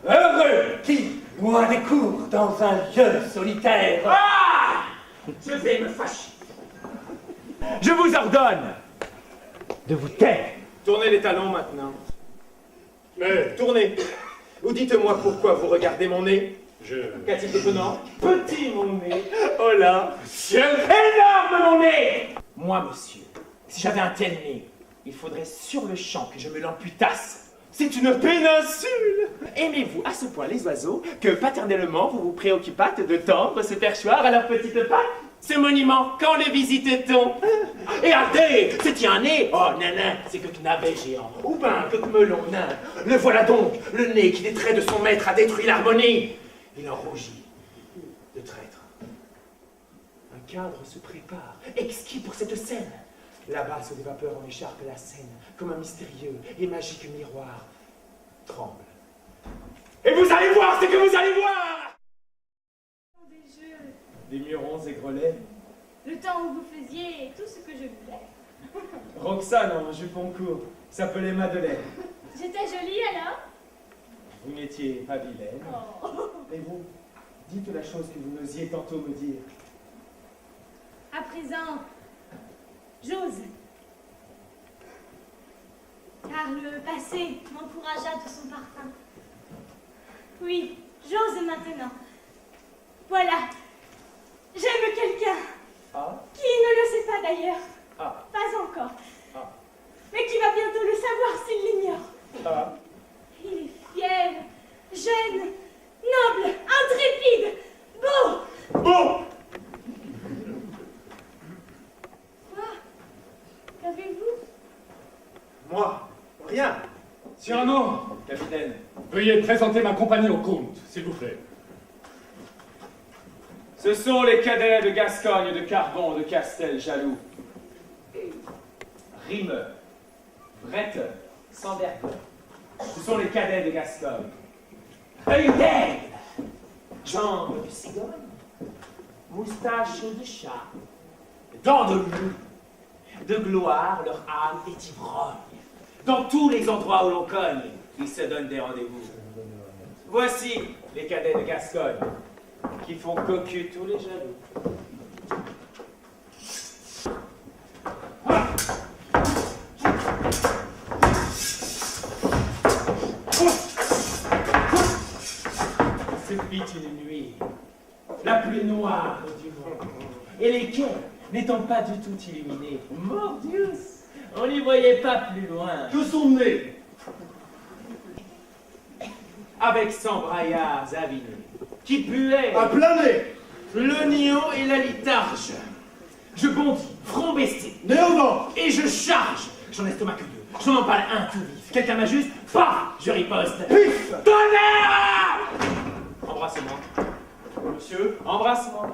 Heureux qui, loin des cours, dans un lieu solitaire. Ah! Je vais me fâcher. Je vous ordonne de vous taire. Tournez les talons maintenant. Mais tournez. Ou dites-moi pourquoi vous regardez mon nez. Qu'a-t-il d'étonnant? Petit mon nez. Oh là, ciel. Énorme mon nez. Moi, monsieur, si j'avais un tel nez, il faudrait sur le champ que je me l'amputasse. C'est une péninsule. Aimez-vous à ce point les oiseaux que paternellement vous vous préoccupâtes de tendre ce perchoir à leurs petites pattes? Ce monument, quand le visitait-on? Et regardez, c'est un nez. Oh, nanan, c'est que navet géant. Ou ben, que melon nain. Le voilà donc, le nez qui des traits de son maître a détruit l'harmonie. Il en rougit de traître. Un cadre se prépare, exquis pour cette scène. Là-bas, sous des vapeurs en écharpe la scène, comme un mystérieux et magique miroir, tremble. Et vous allez voir ce que vous allez voir! Des jeux, Des murons et grelets. le temps où vous faisiez tout ce que je voulais. Roxane en jupon court s'appelait Madeleine. J'étais jolie alors? Vous n'étiez pas vilaine. Oh. Et vous, dites la chose que vous n'osiez tantôt me dire. À présent, j'ose. Car le passé m'encouragea de son parfum. Oui, j'ose maintenant. Voilà, j'aime quelqu'un Ah, qui ne le sait pas d'ailleurs. ah, Pas encore. ah, Mais qui va bientôt le savoir s'il l'ignore. ah. Il est fier, jeune, noble, intrépide, beau. Bon. Quoi? Qu'avez-vous? Moi, rien. Cyrano, Capitaine, veuillez présenter ma compagnie au comte, s'il vous plaît. ce sont les cadets de Gascogne, de Carbon, de Castel, Jaloux. Rimeur, bretteur, sans vergogne. Ce sont les cadets de Gascogne. Œil d'aigle, jambes de cigogne, moustache de chat, dents de loup. De gloire, leur âme est ivrogne. Dans tous les endroits où l'on cogne, ils se donnent des rendez-vous. Voici les cadets de Gascogne, qui font cocu tous les jaloux. Ce fut une nuit, la plus noire du monde, et les quais n'étant pas du tout illuminés. Mordius, on n'y voyait pas plus loin. Que sont nés? Avec 100 braillards avinés, qui puaient À plein nez. l'oignon et la litarge. Je bondis, front baissé, Né au vent. et je charge. J'en estomac que deux, j'en empale un tout vif. Quelqu'un m'ajuste, paf, je riposte. Pif. Tonnerre! Embrassement. Monsieur, embrassement.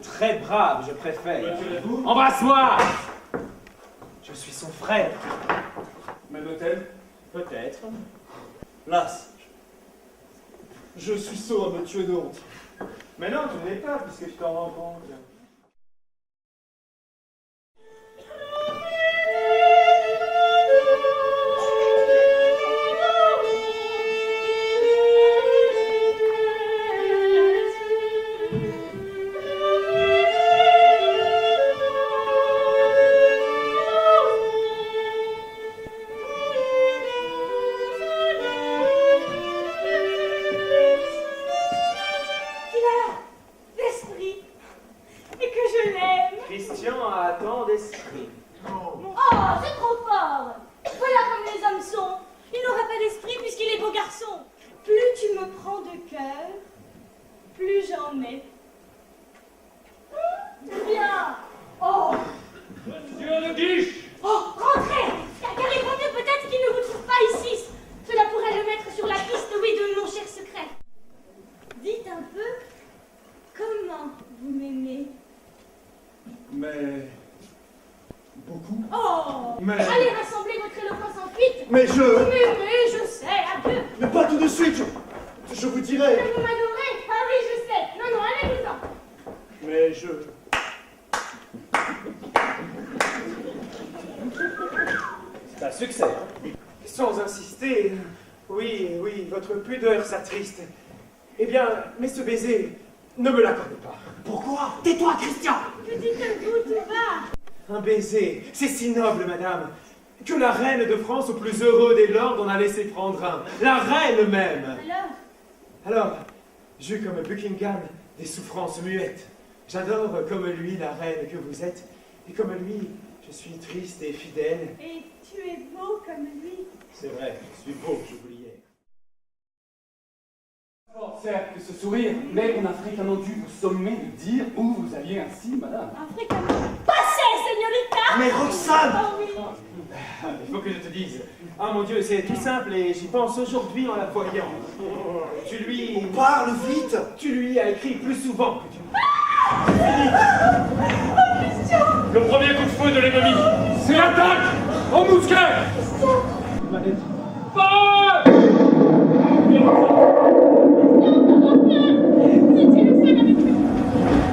Très brave, je préfère. Embrasse-moi! Je suis son frère. Mademoiselle, Peut-être. las. Je suis sot à me tuer de honte. Mais non, tu ne l'es pas, puisque tu t'en rends compte. Qu'il a d'esprit et que je l'aime. Christian a tant d'esprit. Oh, c'est trop fort. Voilà comme les hommes sont. Il n'aura pas d'esprit puisqu'il est beau garçon. Plus tu me prends de cœur, plus j'en ai. Bien. Oh, Monsieur de Guiche, oh, rentrez. Car il vaut mieux peut-être qu'il ne vous trouve pas ici. Cela pourrait le mettre sur la piste, oui, de mon cher secret. Dites un peu comment vous m'aimez. Mais... beaucoup. Oh, Mais- allez rassembler votre éloquence en fuite. Mais Vous je... m'aimez, je sais, adieu. Mais pas tout de suite. Je vous dirai. Mais vous m'adorez. Ah oui, je sais. Non, non, allez-vous-en. Mais je... C'est un succès, hein? Sans insister, Oui, oui, votre pudeur s'attriste. Eh bien, mais ce baiser, ne me l'accordez pas. Pourquoi? Tais-toi, Christian! Dites-vous tout bas. Un baiser, c'est si noble, madame, que la reine de France, au plus heureux des lords, en a laissé prendre un. La reine même. Alors, j'eus comme Buckingham des souffrances muettes. J'adore comme lui la reine que vous êtes, et comme lui, je suis triste et fidèle. Et tu es beau comme lui. C'est vrai, je suis beau, j'oubliais. Certes que ce sourire, mais on a fréquemment dû vous sommer de dire où vous alliez ainsi, madame. Fréquemment. Passez, señorita. Mais Roxane! Oh oui. Il faut que je te dise. Ah mon Dieu, c'est tout simple et j'y pense aujourd'hui en la voyant. Tu lui... Parle vite! Tu lui as écrit plus souvent que tu... Le premier coup de feu de l'ennemi. C'est l'attaque. Au mousquet.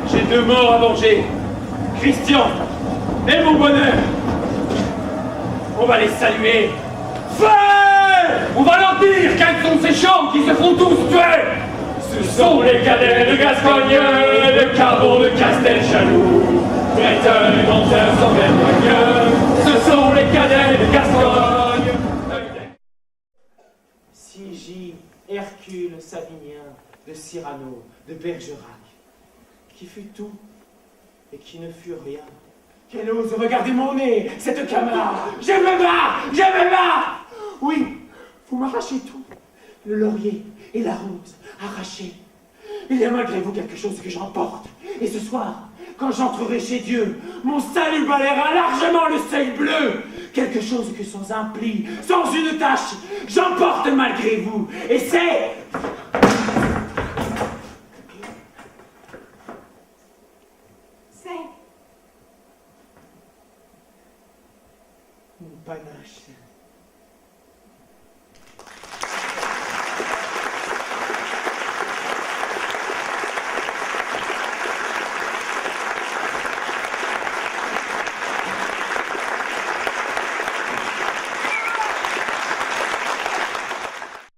J'ai 2 morts à venger. Christian et mon bonheur. On va les saluer. Feu! On va leur dire quels sont ces champs qui se font tous tuer. Ce sont les cadets de Gascogne, le carbon de Castelchaloux, Breteuil, Monteur, sans vergogne. Ce sont les cadets de Gascogne. Sigy, Hercule, Savinien, de Cyrano, de Bergerac, qui fut tout et qui ne fut rien. Qu'elle ose regarder mon nez, cette camarade. Je me bats, je me bats. Oui, vous m'arrachez tout. Le laurier et la rose arrachés. Il y a malgré vous quelque chose que j'emporte. Et ce soir, quand j'entrerai chez Dieu, mon salut balayera largement le seuil bleu. Quelque chose que sans un pli, sans une tache, j'emporte malgré vous. Et c'est... Une panache.